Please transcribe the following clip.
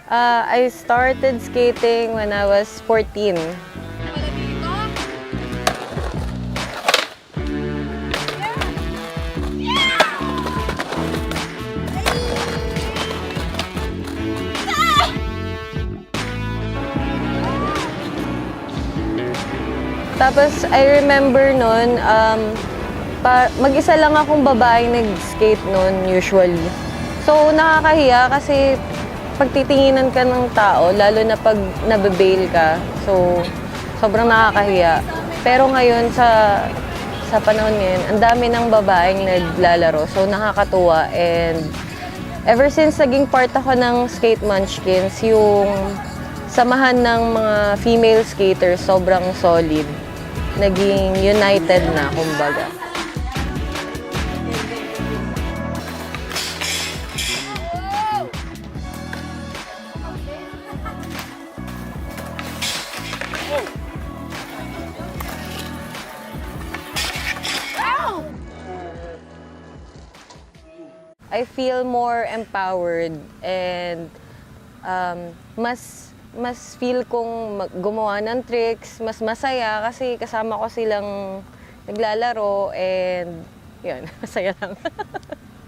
I started skating when I was 14. Tapos, I remember nun, mag-isa lang akong babaeng nag-skate nun usually. So, nakakahiya kasi pagtitinginan ka ng tao, lalo na pag nababail ka. So, sobrang nakakahiya. Pero ngayon, sa panahon ngayon, ang dami ng babaeng naglalaro. So, nakakatuwa. And ever since naging part ako ng Skate Munchkins, yung samahan ng mga female skaters sobrang solid. Naging united na, kumbaga. I feel more empowered and mas feel kong gumawa ng tricks, mas masaya kasi kasama ko silang naglalaro and yun, masaya lang.